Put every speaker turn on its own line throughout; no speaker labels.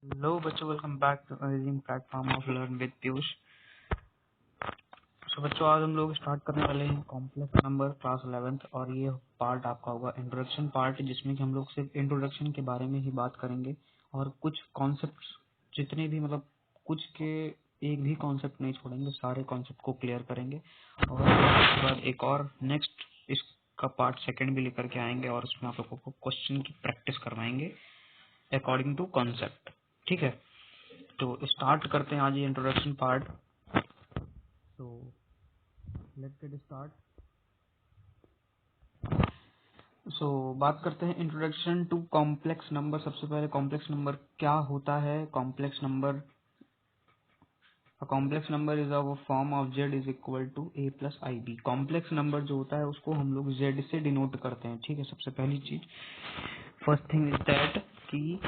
Hello बच्चों, welcome back to amazing platform of learn with Piyush. तो बच्चों, आज हम लोग स्टार्ट करने वाले हैं कॉम्प्लेक्स नंबर क्लास 11th और ये पार्ट आपका होगा इंट्रोडक्शन पार्ट, जिसमें कि हम लोग सिर्फ इंट्रोडक्शन के बारे में ही बात करेंगे और कुछ कॉन्सेप्ट्स जितने भी कुछ के एक भी कॉन्सेप्ट नहीं छोड़ेंगे, सारे कॉन्सेप्ट को क्लियर करेंगे और उसके बाद एक और नेक्स्ट इसका पार्ट सेकंड भी लेकर के आएंगे और उसमें आप लोगों को क्वेश्चन की प्रैक्टिस करवाएंगे अकॉर्डिंग टू कॉन्सेप्ट। ठीक है, तो स्टार्ट करते हैं आज ये इंट्रोडक्शन पार्ट। तो लेट्स गेट स्टार्ट। सो बात करते हैं इंट्रोडक्शन टू कॉम्प्लेक्स नंबर। सबसे पहले कॉम्प्लेक्स नंबर क्या होता है। Complex number, a complex number is a form of z is equal to a plus I b. Complex number जो होता है उसको हम लोग z से डिनोट करते हैं। ठीक है, सबसे पहली चीज, फर्स्ट थिंग इज दैट कि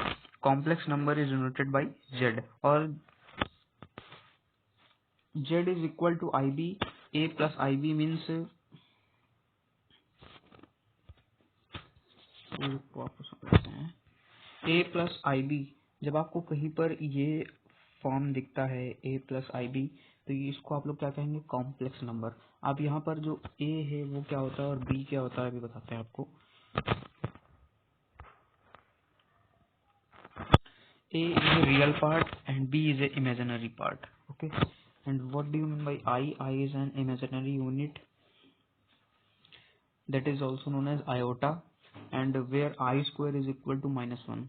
complex number is denoted by z और z is equal to i b. a plus I b means, को आपको समझते हैं, ए प्लस आई बी। जब आपको कहीं पर ये फॉर्म दिखता है ए प्लस आई बी, तो ये इसको आप लोग क्या कहेंगे, कॉम्प्लेक्स नंबर। अब यहाँ पर जो ए है वो क्या होता है और बी क्या होता है अभी बताते हैं आपको। A is a real part and B is a imaginary part. Okay, and what do you mean by I? I is an imaginary unit that is also known as iota and where I square is equal to -1।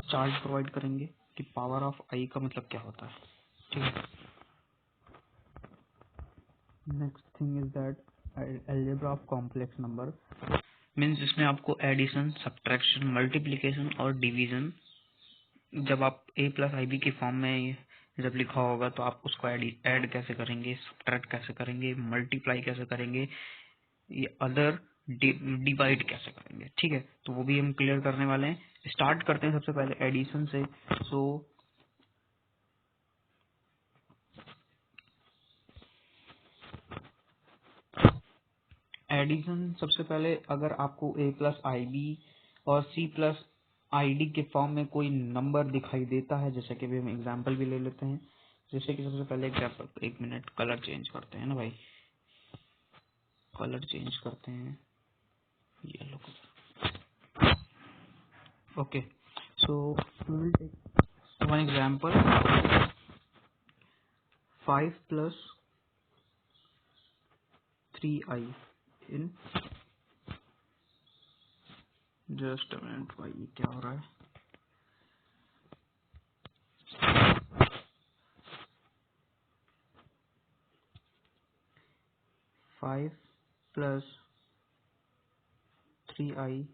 Chart provide करेंगे कि power of आई का मतलब क्या होता है। ठीक है, next thing is that algebra of complex number means इसमें आपको एडिशन, सब्ट्रैक्शन, मल्टीप्लिकेशन और डिवीजन, जब आप ए प्लस आई बी के फॉर्म में जब लिखा होगा तो आप उसको ऐड कैसे करेंगे, सब्ट्रैक्ट कैसे करेंगे, मल्टीप्लाई कैसे करेंगे, ये अदर डिवाइड कैसे करेंगे। ठीक है, तो वो भी हम क्लियर करने वाले हैं। स्टार्ट करते हैं सबसे पहले एडिशन से। सो एडिशन, सबसे पहले अगर आपको ए प्लस आई बी और सी प्लस आई डी के फॉर्म में कोई नंबर दिखाई देता है, जैसे कि अभी हम एग्जाम्पल भी ले लेते हैं। जैसे कि सबसे पहले एग्जाम्पल, एक मिनट, कलर चेंज करते हैं ना भाई, कलर चेंज करते हैं, yellow colour. Okay, so we will take one example, 5 plus 3i in, just a minute भाई, ये क्या हो रहा है। 5 plus 3i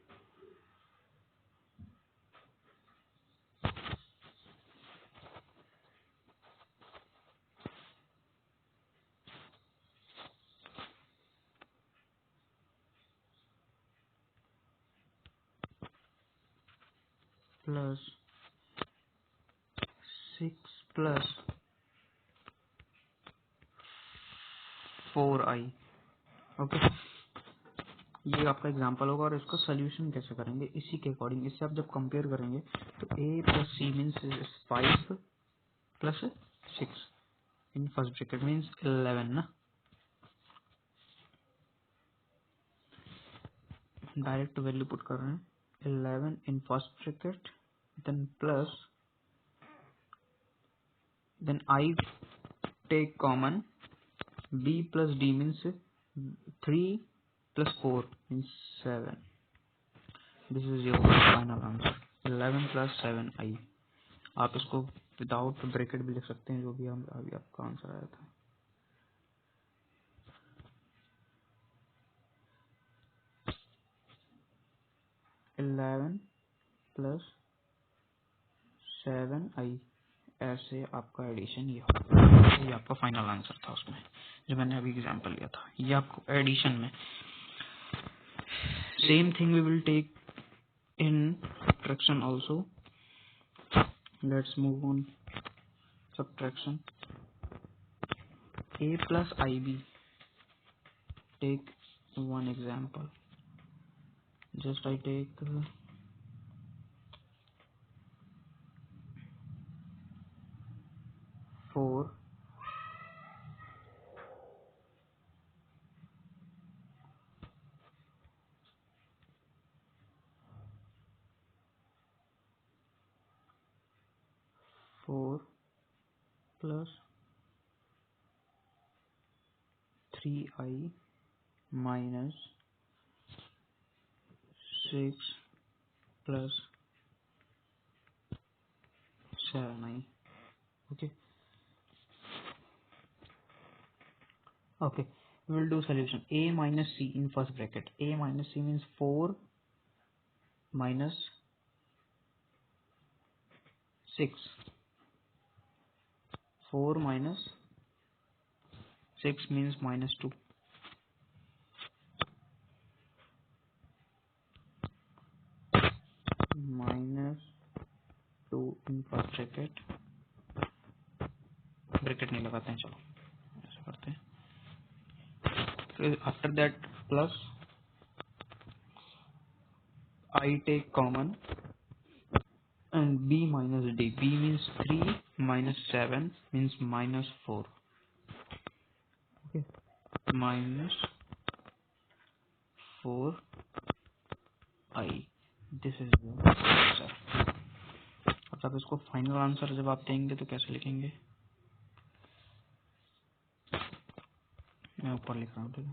plus 6 plus 4i। Okay, ये आपका एग्जांपल होगा और इसका सोल्यूशन कैसे करेंगे इसी के अकॉर्डिंग। इससे आप जब कंपेयर करेंगे तो a plus c means 5 plus 6 in first bracket means 11 ना। डायरेक्ट वैल्यू पुट कर रहे हैं, 11 in first bracket, then plus, then I take common, b plus d means 3 plus 4 means 7। This is your final answer, 11 plus 7i। आप इसको without bracket भी लिख सकते हैं, जो भी हम अभी आपका आंसर आया था। 11 प्लस 7i, ऐसे आपका एडिशन ये होगा। ये आपका फाइनल आंसर था उसमें, जो मैंने अभी एग्जांपल लिया था। ये आपको एडिशन में same thing we will take in subtraction also. Let's move on subtraction. a plus ib, take one example, just I take 4 4 plus 3i minus 6 plus 7i. Okay. Okay. We will do solution. A minus C in first bracket. A minus C means 4 minus 6. 4 minus 6 means minus 2. Minus 2 in first bracket. Bracket नहीं लगाते हैं, चलो ऐसा करते हैं. फिर after that plus I take common and B minus D. B means 3 minus 7 means minus 4. Okay. Minus 4i. This is the answer. अब इसको फाइनल आंसर जब आप देंगे तो कैसे लिखेंगे, मैं ऊपर लिख रहा हूँ. ठीक है,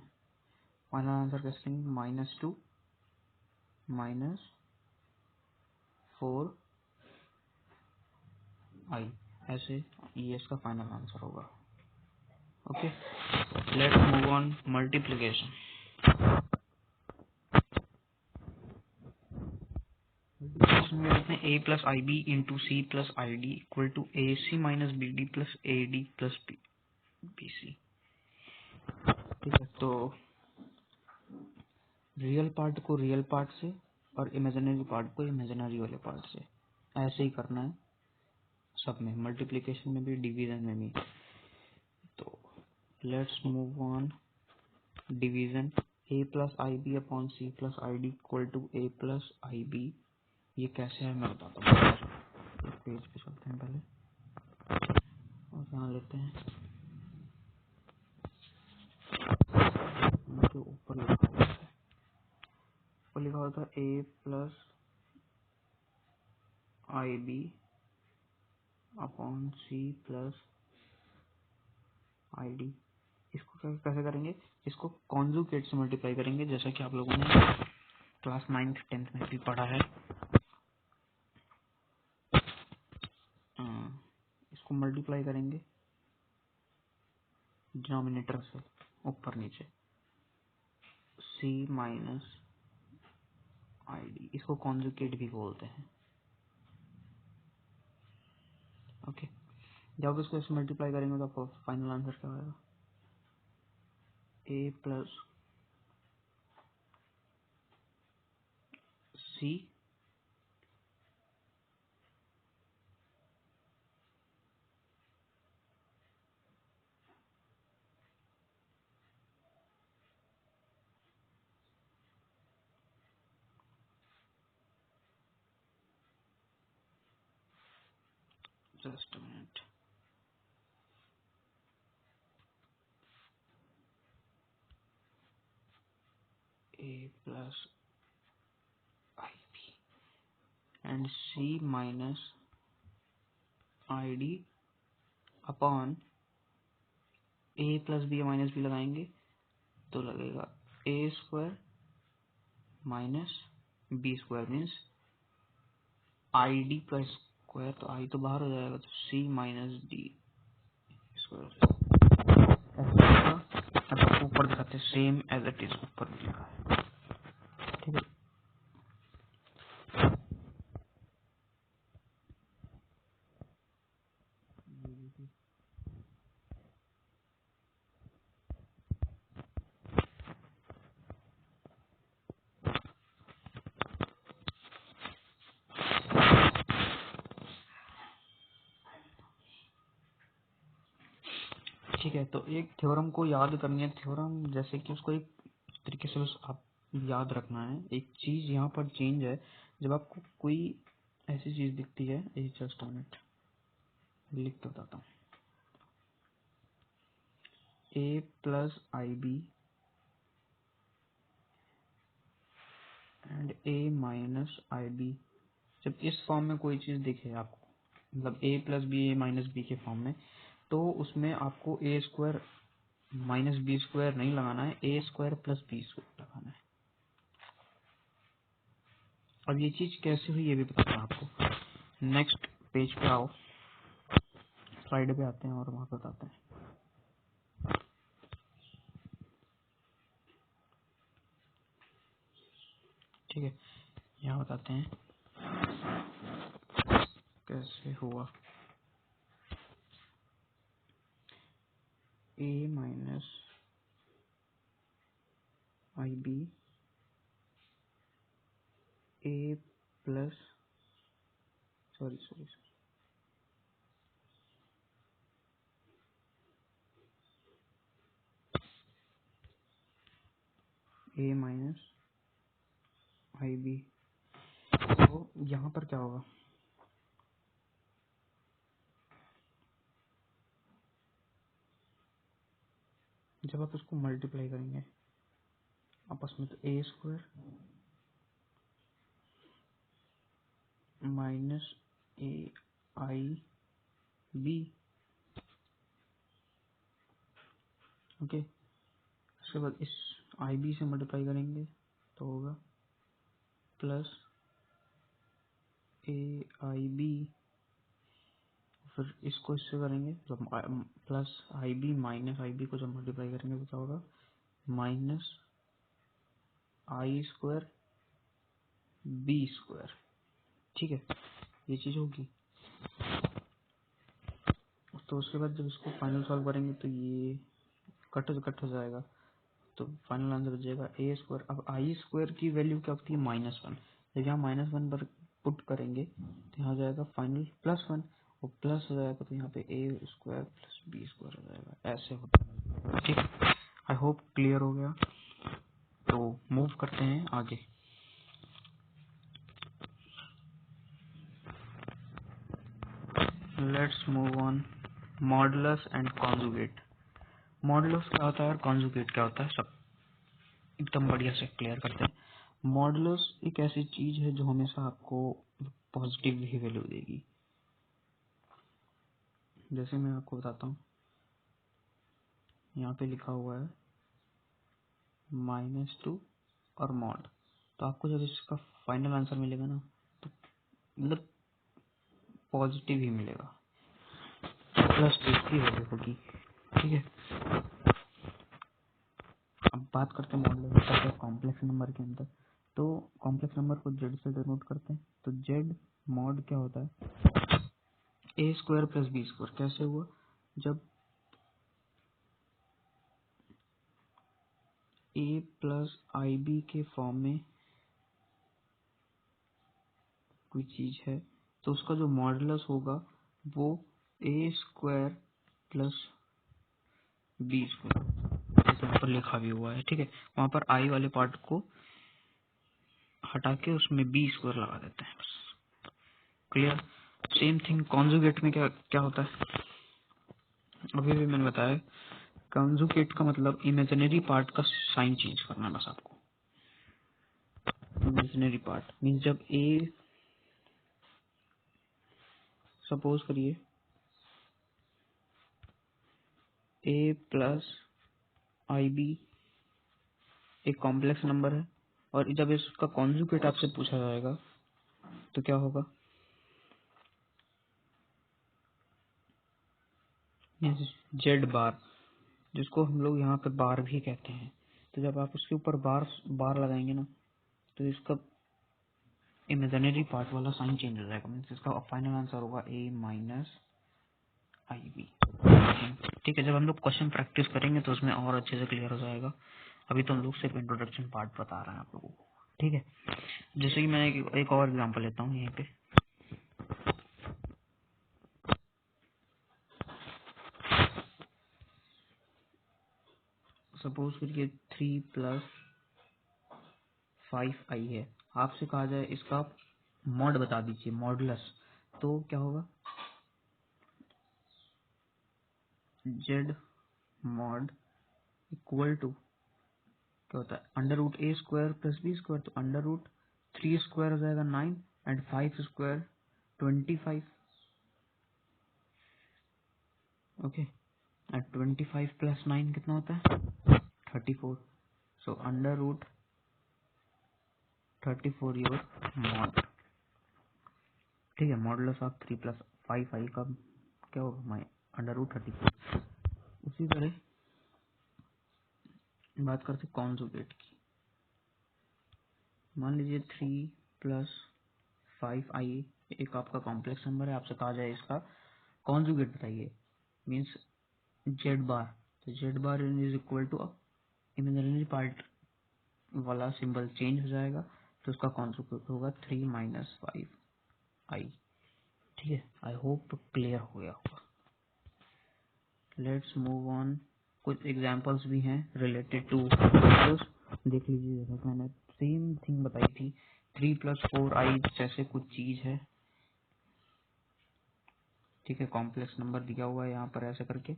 फाइनल आंसर कैसे लिखेंगे, -2 माइनस 4i, ऐसे ये इसका फाइनल आंसर होगा. Okay, let's move on multiplication. Multiplication में लिखते हैं a plus I b into c plus I d equal to a c minus b d plus a d plus b c. ठीक है, तो रियल पार्ट को real part से और imaginary part को इमेजिनरी वाले पार्ट से ऐसे ही करना है सब में, मल्टीप्लिकेशन में भी डिवीजन में भी. तो let's move on division. A plus I B upon C plus I d equal to a plus I b. ये कैसे है मैं बताता हूँ. एक पेज पे चलते हैं पहले और यहाँ लेते हैं जो ऊपर लिखा हुआ है. ऊपर लिखा हुआ था A plus I B upon C plus I D. इसको कैसे करेंगे, इसको कॉन्जुगेट से मल्टीप्लाई करेंगे, जैसा कि आप लोगों ने क्लास 9th 10th में भी पढ़ा है. इसको मल्टीप्लाई करेंगे डिनोमिनेटर से ऊपर नीचे, सी माइनस आई डी. इसको कॉन्जुगेट भी बोलते हैं. ओके, जब इसको ऐसे मल्टीप्लाई करेंगे तो आपको फाइनल आंसर क्या आएगा, A plus C just a minute, A plus I B and C minus I D upon A plus B minus B लगाएंगे तो लगेगा A square minus B square means I D का square, तो I तो बाहर हो जाएगा, तो सी माइनस डी स्क्वायर. ऐसा ऊपर दिखाते सेम एज इट इज ऊपर भी लिखा है. ठीक है, ठीक है. तो एक थ्योरम को याद करनी है, थ्योरम जैसे कि उसको एक तरीके से बस आप याद रखना है. एक चीज यहाँ पर चेंज है, जब आपको कोई ऐसी चीज दिखती है, एक जस्ट मिनट लिख के बताता हूँ. A plus I B and A minus I B. जब इस फॉर्म में कोई चीज दिखे आपको, मतलब A plus B A minus B के फॉर्म में, तो उसमें आपको A square minus B square नहीं लगाना है, A square plus B square लगाना है। अब ये चीज कैसे हुई ये भी बताता हूँ आपको। नेक्स्ट पेज पे आओ, स्लाइड पे आते हैं और वहां बताते हैं। ठीक है, यहाँ बताते हैं कैसे हुआ। ए minus I B A plus sorry sorry A minus I B. तो यहाँ पर क्या होगा, जब आप इसको मल्टीप्लाई करेंगे आपस में, तो ए स्क्वायर माइनस ए आई बी। ओके, उसके बाद इस आई बी से मल्टीप्लाई करेंगे तो होगा प्लस ए आई बी। फिर इसको इससे करेंगे जब plus I B minus I B को जब मल्टीप्लाई करेंगे तो क्या होगा, माइनस आई स्क्वायर बी स्क्वायर। ठीक है, ये चीज होगी। तो उसके बाद जब इसको फाइनल सॉल्व करेंगे तो ये कट हो जाएगा, तो फाइनल आंसर हो जाएगा ए स्क्वायर। अब आई स्क्वायर की वैल्यू क्या होती है, -1। जब यहाँ -1 पर पुट करेंगे तो यहाँ हो जाएगा फाइनल +1, और प्लस हो जाएगा तो यहाँ पे ए स्क्वायर प्लस बी स्क्वायर हो जाएगा। ऐसे होता है। ठीक है, आई होप क्लियर हो गया। तो मूव करते हैं आगे। Let's move on. Modulus and conjugate. Modulus क्या होता है और कॉन्जुगेट क्या होता है, सब एकदम बढ़िया से क्लियर करते हैं। मॉडुलस एक ऐसी चीज है जो हमेशा आपको पॉजिटिव ही वैल्यू देगी। जैसे मैं आपको बताता हूँ, यहाँ पे लिखा हुआ है -2 और मॉड। तो आपको जब इसका फाइनल आंसर मिलेगा ना, तो मतलब पॉजिटिव ही मिलेगा, प्लस की वैल्यू होगी। ठीक है, अब बात करते हैं मॉडुलस का कॉम्प्लेक्स नंबर के अंदर। तो कॉम्प्लेक्स नंबर को जेड से डिनोट करते हैं। तो जेड मॉड क्या होता है, A square plus B square. कैसे हुआ, जब ए प्लस आई बी के फॉर्म में कोई चीज है तो उसका जो मॉडुलस होगा वो ए स्क्वायर प्लस बी स्क्वायर, जैसे यहाँ पर लिखा भी हुआ है। ठीक है, वहां पर आई वाले पार्ट को हटा के उसमें बी स्क्वायर लगा देते हैं, बस। क्लियर। सेम थिंग कॉन्जुगेट में क्या क्या होता है, अभी भी मैंने बताया। कॉन्जुगेट का मतलब इमेजिनरी पार्ट का साइन चेंज करना है बस आपको। इमेजिनरी पार्ट मीन्स जब ए, सपोज करिए ए प्लस आई बी एक कॉम्प्लेक्स नंबर है, और जब इसका कॉन्जुगेट आपसे पूछा जाएगा तो क्या होगा, जेड बार, जिसको हम लोग यहाँ पे बार भी कहते हैं। तो जब आप उसके ऊपर बार बार लगाएंगे ना, तो इसका इमेजिनरी पार्ट वाला साइन चेंज हो जाएगा, मीन्स इसका फाइनल आंसर होगा ए माइनस आई बी। ठीक है, जब हम लोग क्वेश्चन प्रैक्टिस करेंगे तो उसमें और अच्छे से क्लियर हो जाएगा। अभी तो हम लोग सिर्फ इंट्रोडक्शन पार्ट बता रहे हैं आप लोगों को। ठीक है, जैसे कि मैं एक और एग्जांपल लेता हूँ यहीं पे। सपोज करिए 3+5i है, आपसे कहा जाए इसका मॉड बता दीजिए, मॉडुलस। तो क्या होगा, जेड मॉड इक्वल टू क्या होता है under root a square plus B square, तो अंडर रूट 3 स्क्वायर हो जाएगा 9 and 5 square 25। Okay, and 25 plus 9 कितना होता है 34। So under root 34 your mod. ठीक है, मॉडुलस ऑफ 3 प्लस 5 आई का क्या होगा माई अंडर रूट 34। उसी तरह बात करते कॉन्जुगेट की। मान लीजिए 3 प्लस 5 आई एक आपका कॉम्प्लेक्स नंबर है, आपसे कहा जाए इसका कॉन्जुगेट बताइए, मीन्स जेड बार। तो z bar is equal to imaginary part वाला सिंबल चेंज हो जाएगा, तो उसका कॉन्जुगेट होगा 3 माइनस 5 आई। ठीक है, आई होप क्लियर हो गया होगा। Let's move on. कुछ एग्जांपल्स भी हैं रिलेटेड टू देख लीजिए। जैसा मैंने सेम थिंग बताई थी, 3 प्लस 4 आई जैसे कुछ चीज है। ठीक है, कॉम्प्लेक्स नंबर दिया हुआ है यहाँ पर ऐसे करके,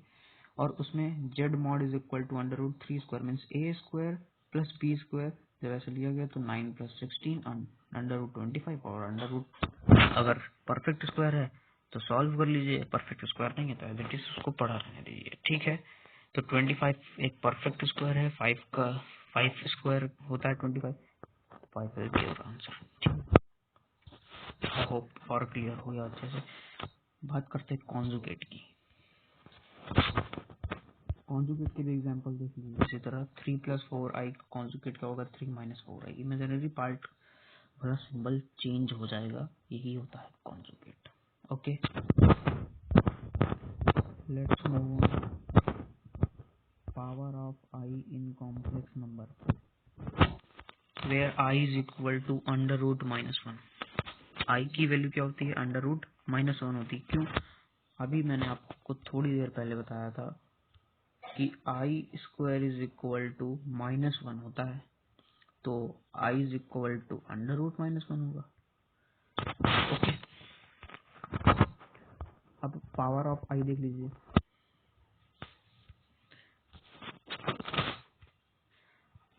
और उसमें z mod is equal to under root 3 square means a square plus B square. जब ऐसे लिया गया तो 9 प्लस 16 अंडर रूट 25, और अंडर रूट अगर परफेक्ट स्क्वायर है तो सॉल्व कर लीजिए, परफेक्ट स्क्वायर नहीं है तो एज इट इज उसको पढ़ा रहने दीजिए। ठीक है, तो 25 एक परफेक्ट स्क्वायर है, 5 स्क्वायर होता है 25, 5 will be your answer. I hope और क्लियर हो गया अच्छे से। बात करते हैं कॉन्जुगेट की। कॉन्जुगेट के भी एग्जांपल देख लीजिए। इसी तरह 3 प्लस 4 आई का कॉन्जुगेट क्या होगा 3 माइनस 4 आई। इमेजिनरी पार्ट वाला सिंबल चेंज हो जाएगा, यही होता है conjugate. Okay, let's move on. Power of i in complex number where i is equal to under root -1। I की वैल्यू क्या होती है अंडर रूट -1 होती है। क्यों? अभी मैंने आपको थोड़ी देर पहले बताया था कि I square is equal to -1 होता है, तो I is equal to under root -1 होगा। ओके, अब पावर ऑफ आई देख लीजिए।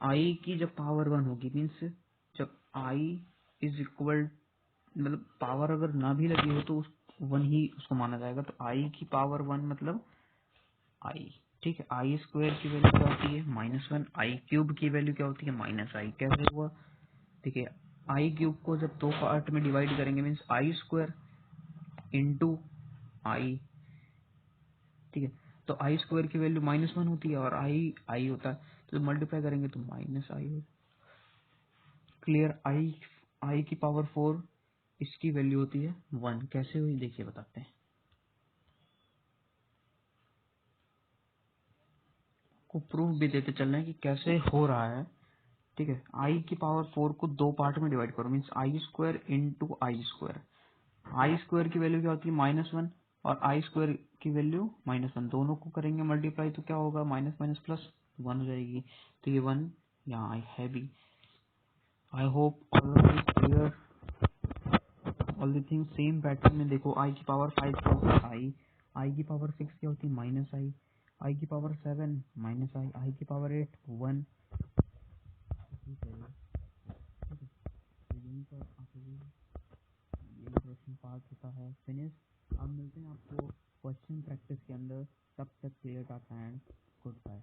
आई की जब पावर 1 होगी मीन्स जब आई इज इक्वल, मतलब पावर अगर ना भी लगी हो तो उस 1 ही उसको माना जाएगा। तो आई की पावर 1 मतलब आई। ठीक है, आई स्क्वायर की वैल्यू क्या होती है -1, आई क्यूब की वैल्यू क्या होती है -आई। कैसे हुआ? देखिए, आई क्यूब को जब दो पार्ट में डिवाइड करेंगे मीन्स आई स्क्वायर इंटू आई। ठीक है, तो आई स्क्वायर की वैल्यू -1 होती है और आई आई होता है, तो मल्टीप्लाई करेंगे तो -आई हो। क्लियर? आई आई की पावर 4 इसकी वैल्यू होती है 1। कैसे हुई देखिए बताते हैं को, प्रूफ भी देते चल रहे हैं कि कैसे हो रहा है। ठीक है, आई की पावर 4 को दो पार्ट में डिवाइड करो means I square into I square. I square की वैल्यू क्या होती है -1 और आई स्क्वायर की वैल्यू -1, दोनों को करेंगे मल्टीप्लाई तो क्या होगा माइनस माइनस प्लस 1 हो जाएगी। तो ये 1 यहाँ आई है भी। I hope all clear, all the thing same pattern में। देखो आई की पावर 5 क्या होती है आई की पावर 6 क्या होती है -आई, आई की पावर 7 -आई, आई की पावर 8 1। तो यहीं पर आके ये इंट्रोडक्शन पार्ट होता है फिनिश। अब मिलते हैं आपको क्वेश्चन प्रैक्टिस के अंदर, तब तक clear tata and good bye.